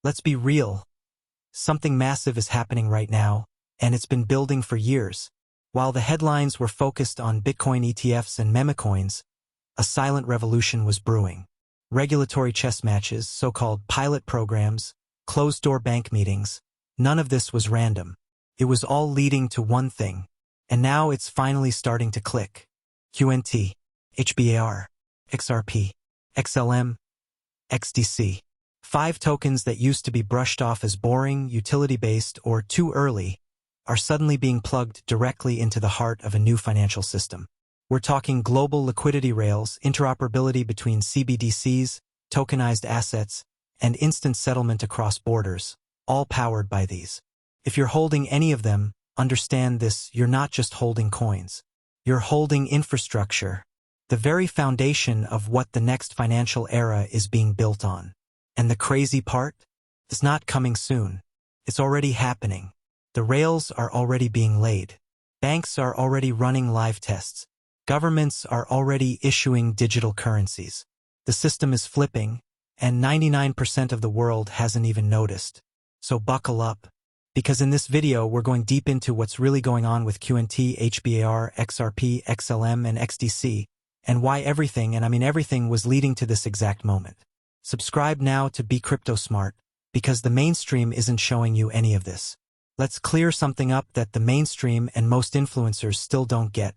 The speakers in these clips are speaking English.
Let's be real. Something massive is happening right now, and it's been building for years. While the headlines were focused on Bitcoin ETFs and meme coins, a silent revolution was brewing. Regulatory chess matches, so-called pilot programs, closed-door bank meetings, none of this was random. It was all leading to one thing, and now it's finally starting to click. QNT HBAR XRP XLM XDC. 5 tokens that used to be brushed off as boring, utility-based, or too early are suddenly being plugged directly into the heart of a new financial system. We're talking global liquidity rails, interoperability between CBDCs, tokenized assets, and instant settlement across borders, all powered by these. If you're holding any of them, understand this: you're not just holding coins. You're holding infrastructure, the very foundation of what the next financial era is being built on. And the crazy part? It's not coming soon. It's already happening. The rails are already being laid. Banks are already running live tests. Governments are already issuing digital currencies. The system is flipping, and 99% of the world hasn't even noticed. So buckle up, because in this video we're going deep into what's really going on with QNT HBAR XRP XLM and XDC, and why everything, and I mean everything, was leading to this exact moment. Subscribe now to be crypto smart, because the mainstream isn't showing you any of this. Let's clear something up that the mainstream and most influencers still don't get.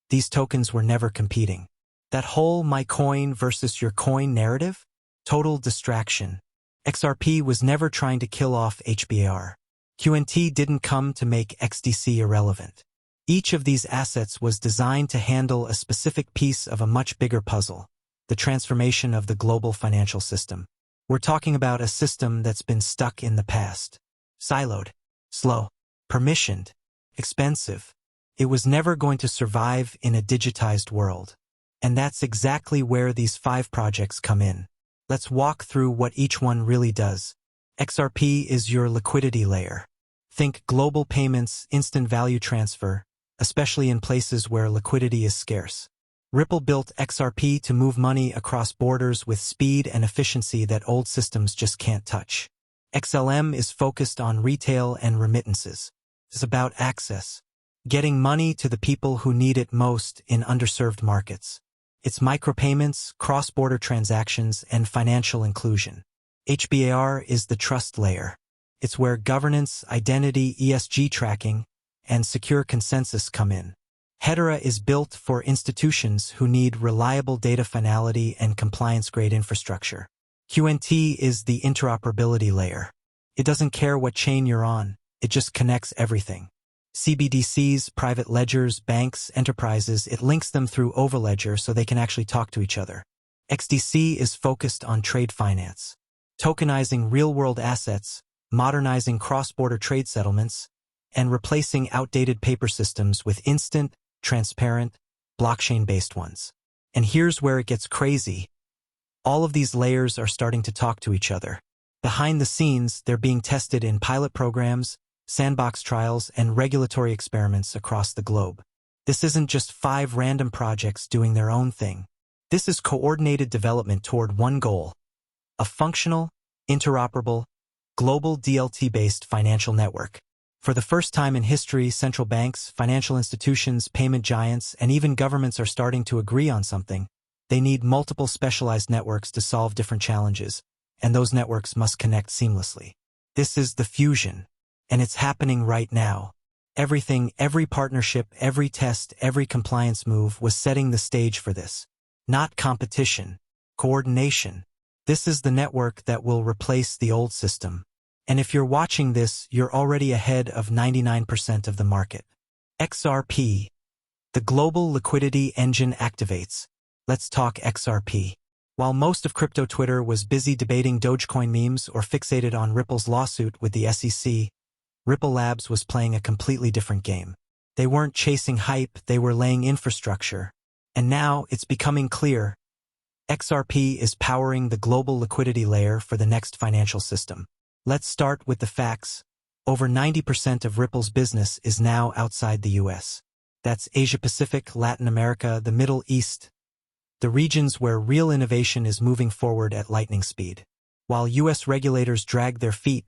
These tokens were never competing. That whole my coin versus your coin narrative? Total distraction. XRP was never trying to kill off HBAR. QNT didn't come to make XDC irrelevant. Each of these assets was designed to handle a specific piece of a much bigger puzzle: the transformation of the global financial system. We're talking about a system that's been stuck in the past. Siloed, slow, permissioned, expensive. It was never going to survive in a digitized world. And that's exactly where these 5 projects come in. Let's walk through what each one really does. XRP is your liquidity layer. Think global payments, instant value transfer, especially in places where liquidity is scarce. Ripple built XRP to move money across borders with speed and efficiency that old systems just can't touch. XLM is focused on retail and remittances. It's about access, getting money to the people who need it most in underserved markets. It's micropayments, cross-border transactions, and financial inclusion. HBAR is the trust layer. It's where governance, identity, ESG tracking, and secure consensus come in. Hedera is built for institutions who need reliable data finality and compliance-grade infrastructure. QNT is the interoperability layer. It doesn't care what chain you're on, it just connects everything. CBDCs, private ledgers, banks, enterprises, it links them through Overledger so they can actually talk to each other. XDC is focused on trade finance, tokenizing real-world assets, modernizing cross-border trade settlements, and replacing outdated paper systems with instant, transparent, blockchain-based ones. And here's where it gets crazy. All of these layers are starting to talk to each other. Behind the scenes, they're being tested in pilot programs, sandbox trials, and regulatory experiments across the globe. This isn't just 5 random projects doing their own thing. This is coordinated development toward one goal: a functional, interoperable, global DLT-based financial network. For the first time in history, central banks, financial institutions, payment giants, and even governments are starting to agree on something. They need multiple specialized networks to solve different challenges, and those networks must connect seamlessly. This is the fusion. And it's happening right now. Everything, every partnership, every test, every compliance move was setting the stage for this. Not competition, coordination. This is the network that will replace the old system. And if you're watching this, you're already ahead of 99% of the market. XRP. The global liquidity engine activates. Let's talk XRP. While most of crypto Twitter was busy debating Dogecoin memes or fixated on Ripple's lawsuit with the SEC, Ripple Labs was playing a completely different game. They weren't chasing hype, they were laying infrastructure. And now it's becoming clear. XRP is powering the global liquidity layer for the next financial system. Let's start with the facts. Over 90% of Ripple's business is now outside the US. That's Asia-Pacific, Latin America, the Middle East, the regions where real innovation is moving forward at lightning speed. While US regulators dragged their feet,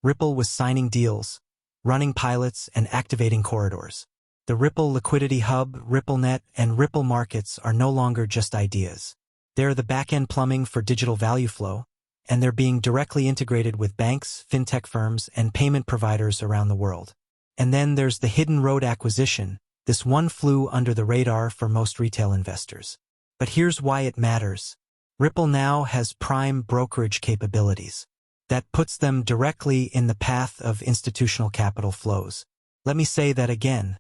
Ripple was signing deals, running pilots, and activating corridors. The Ripple Liquidity Hub, RippleNet, and Ripple Markets are no longer just ideas. They're the back-end plumbing for digital value flow, and they're being directly integrated with banks, fintech firms, and payment providers around the world. And then there's the hidden road acquisition. This one flew under the radar for most retail investors. But here's why it matters. Ripple now has prime brokerage capabilities. That puts them directly in the path of institutional capital flows. Let me say that again.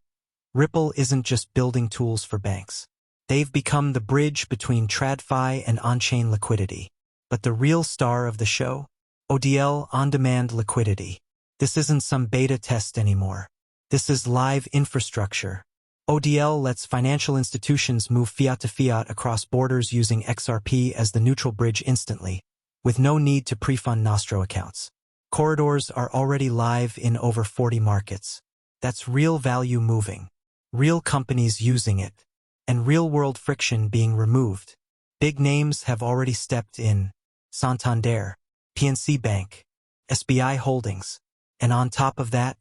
Ripple isn't just building tools for banks. They've become the bridge between TradFi and on-chain liquidity. But the real star of the show? ODL, On-Demand Liquidity. This isn't some beta test anymore. This is live infrastructure. ODL lets financial institutions move fiat to fiat across borders using XRP as the neutral bridge instantly, with no need to pre-fund Nostro accounts. Corridors are already live in over 40 markets. That's real value moving, real companies using it, and real-world friction being removed. Big names have already stepped in: Santander, PNC Bank, SBI Holdings. And on top of that,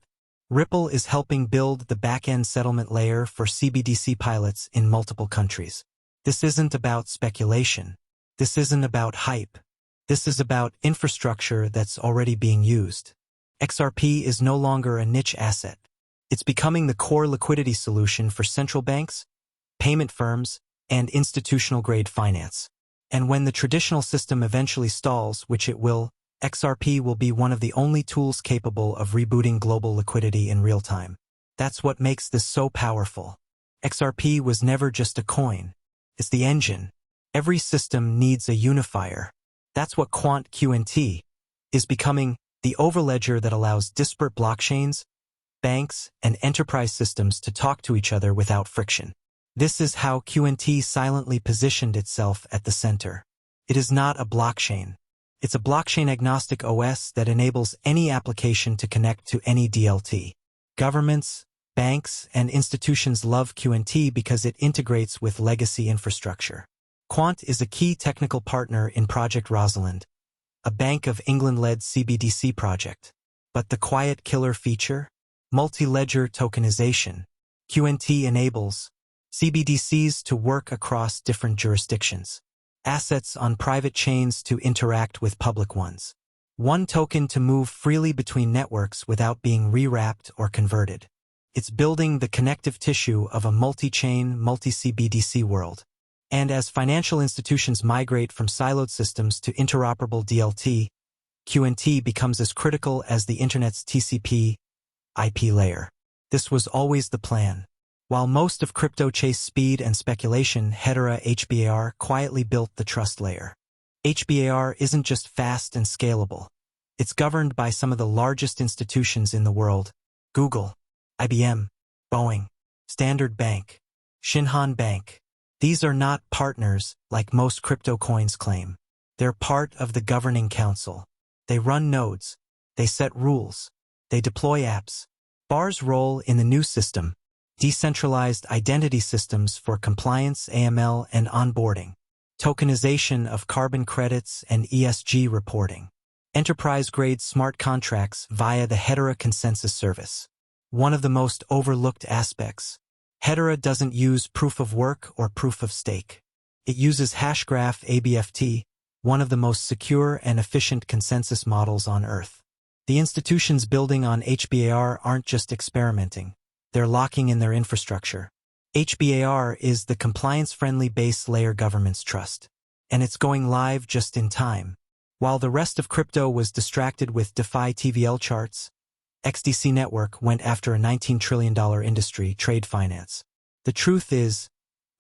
Ripple is helping build the back-end settlement layer for CBDC pilots in multiple countries. This isn't about speculation. This isn't about hype. This is about infrastructure that's already being used. XRP is no longer a niche asset. It's becoming the core liquidity solution for central banks, payment firms, and institutional-grade finance. And when the traditional system eventually stalls, which it will, XRP will be one of the only tools capable of rebooting global liquidity in real time. That's what makes this so powerful. XRP was never just a coin. It's the engine. Every system needs a unifier. That's what Quant QNT is becoming, the overledger that allows disparate blockchains, banks, and enterprise systems to talk to each other without friction. This is how QNT silently positioned itself at the center. It is not a blockchain. It's a blockchain-agnostic OS that enables any application to connect to any DLT. Governments, banks, and institutions love QNT because it integrates with legacy infrastructure. Quant is a key technical partner in Project Rosalind, a Bank of England-led CBDC project. But the quiet killer feature? Multi-ledger tokenization. QNT enables CBDCs to work across different jurisdictions. Assets on private chains to interact with public ones. One token to move freely between networks without being rewrapped or converted. It's building the connective tissue of a multi-chain, multi-CBDC world. And as financial institutions migrate from siloed systems to interoperable DLT, QNT becomes as critical as the Internet's TCP/IP layer. This was always the plan. While most of crypto chased speed and speculation, Hedera HBAR quietly built the trust layer. HBAR isn't just fast and scalable. It's governed by some of the largest institutions in the world: Google, IBM, Boeing, Standard Bank, Shinhan Bank. These are not partners like most crypto coins claim. They're part of the governing council. They run nodes. They set rules. They deploy apps. BAR's role in the new system: decentralized identity systems for compliance, AML, and onboarding, tokenization of carbon credits and ESG reporting, enterprise-grade smart contracts via the Hedera consensus service. One of the most overlooked aspects. Hedera doesn't use proof of work or proof of stake. It uses Hashgraph ABFT, one of the most secure and efficient consensus models on Earth. The institutions building on HBAR aren't just experimenting. They're locking in their infrastructure. HBAR is the compliance-friendly base layer governments trust. And it's going live just in time. While the rest of crypto was distracted with DeFi TVL charts, XDC Network went after a $19 trillion industry, trade finance. The truth is,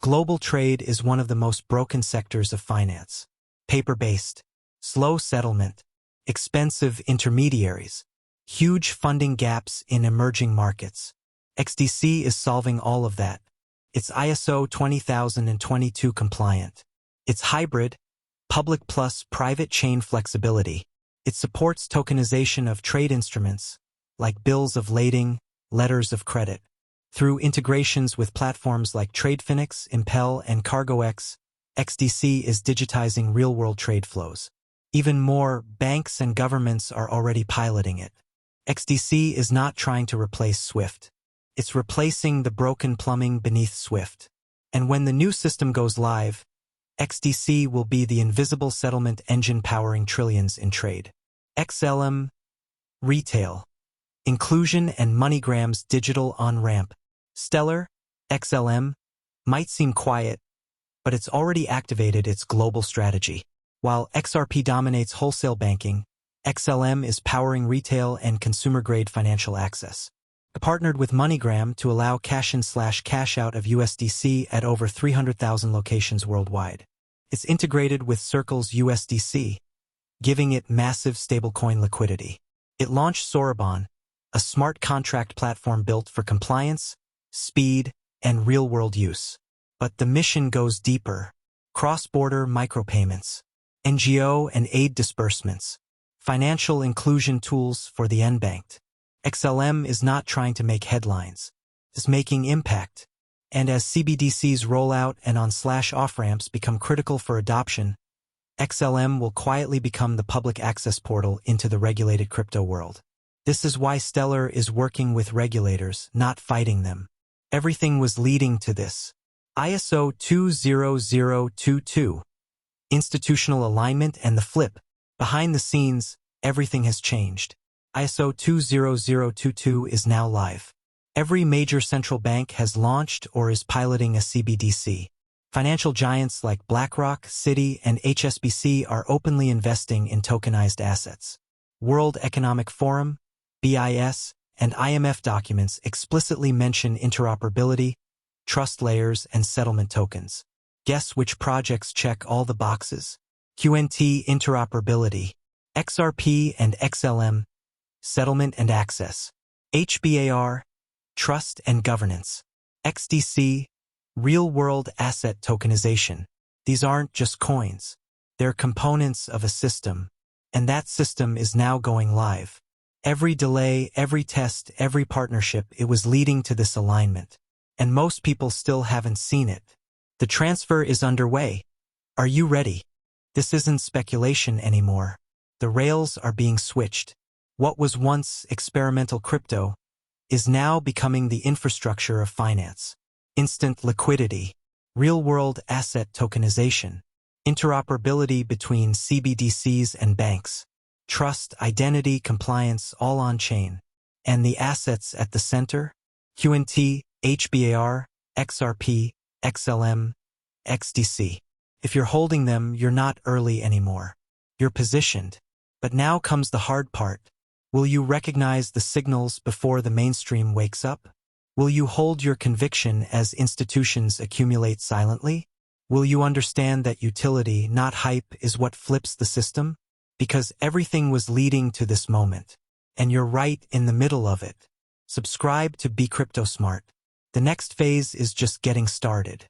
global trade is one of the most broken sectors of finance. Paper-based, slow settlement, expensive intermediaries, huge funding gaps in emerging markets. XDC is solving all of that. It's ISO 20022 compliant. It's hybrid, public plus private chain flexibility. It supports tokenization of trade instruments, like bills of lading, letters of credit. Through integrations with platforms like TradeFinix, Impel, and CargoX, XDC is digitizing real-world trade flows. Even more, banks and governments are already piloting it. XDC is not trying to replace SWIFT. It's replacing the broken plumbing beneath SWIFT. And when the new system goes live, XDC will be the invisible settlement engine powering trillions in trade. XLM, retail, inclusion and MoneyGram's digital on-ramp. Stellar, XLM, might seem quiet, but it's already activated its global strategy. While XRP dominates wholesale banking, XLM is powering retail and consumer-grade financial access. It partnered with MoneyGram to allow cash-in/cash out of USDC at over 300,000 locations worldwide. It's integrated with Circle's USDC, giving it massive stablecoin liquidity. It launched Soroban, a smart contract platform built for compliance, speed, and real-world use. But the mission goes deeper. Cross-border micropayments, NGO and aid disbursements, financial inclusion tools for the unbanked. XLM is not trying to make headlines. It's making impact. And as CBDCs roll out and on/off-ramps become critical for adoption, XLM will quietly become the public access portal into the regulated crypto world. This is why Stellar is working with regulators, not fighting them. Everything was leading to this. ISO 20022. Institutional alignment and the flip. Behind the scenes, everything has changed. ISO 20022 is now live. Every major central bank has launched or is piloting a CBDC. Financial giants like BlackRock, Citi, and HSBC are openly investing in tokenized assets. World Economic Forum, BIS, and IMF documents explicitly mention interoperability, trust layers, and settlement tokens. Guess which projects check all the boxes? QNT interoperability, XRP and XLM, settlement and access, HBAR, trust and governance, XDC, real-world asset tokenization. These aren't just coins. They're components of a system, and that system is now going live. Every delay, every test, every partnership, it was leading to this alignment. And most people still haven't seen it. The transfer is underway. Are you ready? This isn't speculation anymore. The rails are being switched. What was once experimental crypto is now becoming the infrastructure of finance. Instant liquidity, real-world asset tokenization, interoperability between CBDCs and banks, trust, identity, compliance, all on-chain. And the assets at the center? QNT HBAR XRP XLM XDC. If you're holding them, you're not early anymore. You're positioned. But now comes the hard part. Will you recognize the signals before the mainstream wakes up? Will you hold your conviction as institutions accumulate silently? Will you understand that utility, not hype, is what flips the system? Because everything was leading to this moment. And you're right in the middle of it. Subscribe to Be Crypto Smart. The next phase is just getting started.